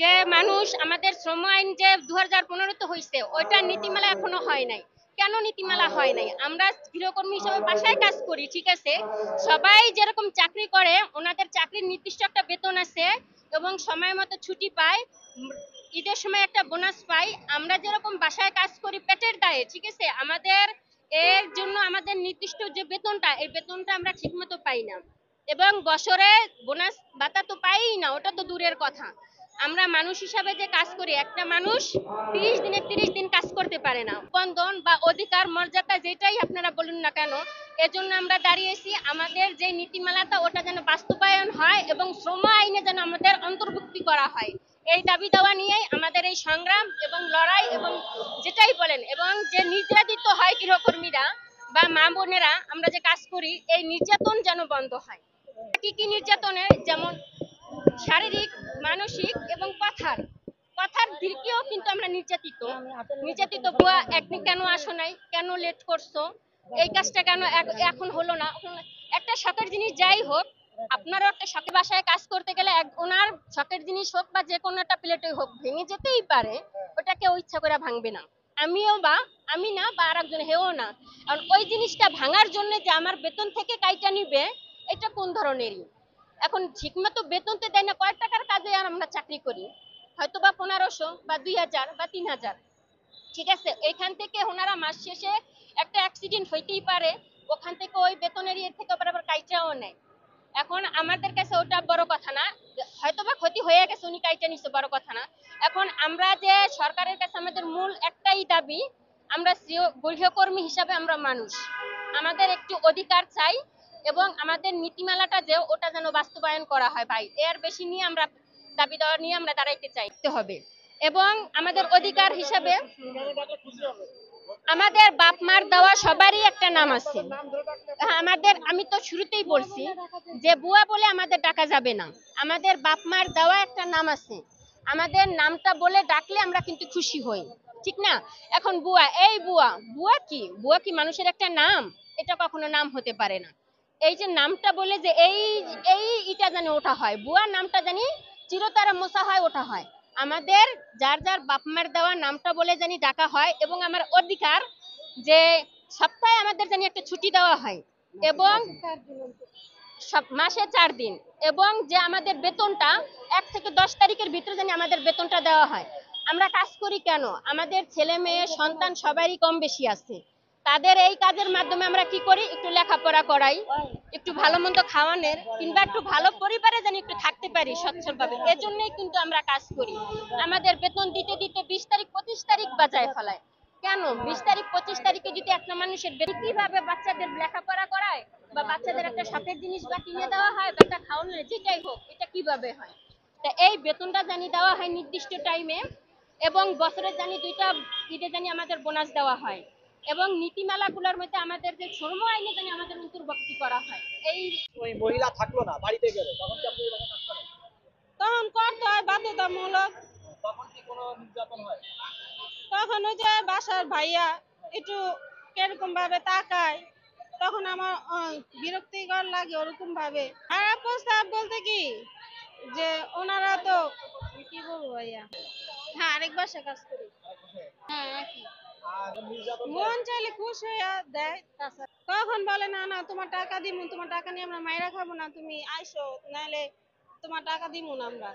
যে মানুষ আমাদের শ্রম আইন যে 2015-তে হয়েছে ওইটার নীতিমালা এখনো হয় নাই। কেন নীতিমালা হয় নাই? আমরা গৃহকর্মী হিসেবে বাসায় কাজ করি, ঠিক আছে, সবাই যেরকম চাকরি করে ওনাদের চাকরির নির্দিষ্ট একটা বেতন আছে এবং সময় মতো ছুটি পায়, ঈদের সময় একটা বোনাস পাই। আমরা যেরকম বাসায় কাজ করি পেটের দায়ে, ঠিক আছে, আমাদের এর জন্য আমাদের নির্দিষ্ট যে বেতনটা, এই বেতনটা আমরা ঠিকমতো পাই না এবং বছরে বোনাস ভাতা তো পাই না, ওটা তো দূরের কথা। আমরা মানুষ হিসাবে যে কাজ করি, একটা মানুষ 30 দিনে 30 দিন কাজ করতে পারে না। বন্ধন বা অধিকার মর্যাদা যেটাই আপনারা বলুন না কেন, এজন্য আমরা দাঁড়িয়েছি আমাদের যে নীতিমালাটা ওটা যেন বাস্তবায়ন হয় এবং শ্রম আইনে যেন আমাদের অন্তর্ভুক্তি করা হয়। এই দাবি দেওয়া নিয়েই আমাদের এই সংগ্রাম এবং লড়াই এবং যেটাই বলেন, এবং যে নির্যাতিত হয় গৃহকর্মীরা বা মা বোনেরা আমরা যে কাজ করি, এই নির্যাতন যেন বন্ধ হয়। কি কি নির্যাতনের, যেমন শারীরিক, মানসিক এবং কথার কথার দিকেও কিন্তু আমরা নির্যাতিত। বুয়া একদিন কেন আসো নাই, কেন লেট করছো, এই কাজটা কেন এখন হলো না। একটা শখের জিনিস যাই হোক, আপনারও একটা শখের বাসায় কাজ করতে গেলে ওনার শখের জিনিস হোক বা যে কোনো একটা প্লেটে হোক ভেঙে যেতেই পারে, ওটা কেউ ইচ্ছা করে ভাঙবে না। আমিও বা আমি না বা আর একজন হেও না, কারণ ওই জিনিসটা ভাঙার জন্য যে আমার বেতন থেকে কাইটা নিবে, এটা কোন ধরনেরই। এখন ঠিকমতো বেতন তো দেয় না, কয়েক টাকার কাজে আর আমরা চাকরি করি, হয়তো বা 1500 বা 2000 বা 3000, ঠিক আছে, এখান থেকে ওনারা মাস শেষে একটা অ্যাক্সিডেন্ট হইতেই পারে, ওখান থেকে ওই বেতনের ইয়ে থেকে আবার কাইটাও নেয়। এখন আমাদের কাছে ওটা বড় কথা না, হয়তো বা ক্ষতি হয়ে গেছে, উনি কাইটা নিচ্ছে, বড় কথা না। এখন আমরা যে সরকারের কাছে আমাদের মূল একটাই দাবি, আমরা গৃহকর্মী হিসাবে আমরা মানুষ, আমাদের একটু অধিকার চাই এবং আমাদের নীতিমালাটা যে ওটা যেন বাস্তবায়ন করা হয় ভাই, এর বেশি নিয়ে আমরা দাবি দেওয়া নিয়ে আমরা দাঁড়াইতে চাইতে হবে। এবং আমাদের অধিকার হিসাবে আমাদের বাপ মার দেওয়া সবারই একটা নাম আছে। আমাদের, আমি তো শুরুতেই বলছি যে বুয়া বলে আমাদের ডাকা যাবে না, আমাদের বাপ মার দেওয়া একটা নাম আছে, আমাদের নামটা বলে ডাকলে আমরা কিন্তু খুশি হই, ঠিক না? এখন বুয়া, এই বুয়া, বুয়া কি মানুষের একটা নাম? এটা কখনো নাম হতে পারে না। এই যে নামটা বলে যে এই এই এটা জানি ওঠা হয়, বুয়া নামটা জানি চিরতরে মোছা হয়, ওঠা হয়। আমাদের যার যার বাপ মার দেওয়া নামটা বলে জানি ডাকা হয় এবং আমার অধিকার যে সপ্তাহে আমাদের জানি একটা ছুটি দেওয়া হয় এবং মাসে 4 দিন, এবং যে আমাদের বেতনটা 1 থেকে 10 তারিখের ভিতরে জানি আমাদের বেতনটা দেওয়া হয়। আমরা কাজ করি কেন? আমাদের ছেলে মেয়ে সন্তান সবারই কম বেশি আছে, তাদের এই কাজের মাধ্যমে আমরা কি করি, একটু লেখাপড়া করাই, একটু ভালো মন্দ খাওয়ানোর, কিংবা একটু ভালো পরিবারে যেন একটু থাকতে পারি সচ্ছলভাবে, এজন্যই কিন্তু আমরা কাজ করি। আমাদের বেতন দিতে দিতে 20 তারিখ 25 তারিখ বাজায় ফেলায়। কেন 20 তারিখ 25 তারিখে যদি একটা মানুষের কিভাবে বাচ্চাদের লেখাপড়া করায় বা বাচ্চাদের একটা শখের জিনিস বা কিনে দেওয়া হয় বা একটা খাওয়ানো, যেটাই হোক, এটা কিভাবে হয়? তা এই বেতনটা জানি দেওয়া হয় নির্দিষ্ট টাইমে এবং বছরে জানি 2টা ঈদে জানি আমাদের বোনাস দেওয়া হয় এবং নীতিমালাগুলোর মধ্যে আমাদের যে শ্রম আইনে জানি আমাদের অন্তর্ভুক্তি করা হয়। এই ওই মহিলা থাকলো না বাড়িতে গেলে তখন কি আপনি এভাবে কাজ করেন? তখন করতে হয় বাধ্যতামূলক। তখন কি কোনো নির্যাতন হয়? তখন ওই যে বাসার ভাইয়া একটু কিরকম ভাবে তাকায়, তখন আমার বিরক্তিকর লাগে ওরকম ভাবে। খারাপ প্রস্তাব বলতে কি, যে ওনারা তো, কি বলবো ভাইয়া, হ্যাঁ আরেক বাসায় কাজ করি। হ্যাঁ একই। আর নির্যাতন মন চাইলে খুশ হইয়া দেয়, তাছাড়া তখন বলে না না তোমার টাকা দিমু, তোমার টাকা নিয়ে আমরা মাইরা খাবো না, তুমি আইসো, নাহলে তোমার টাকা দিমু না আমরা।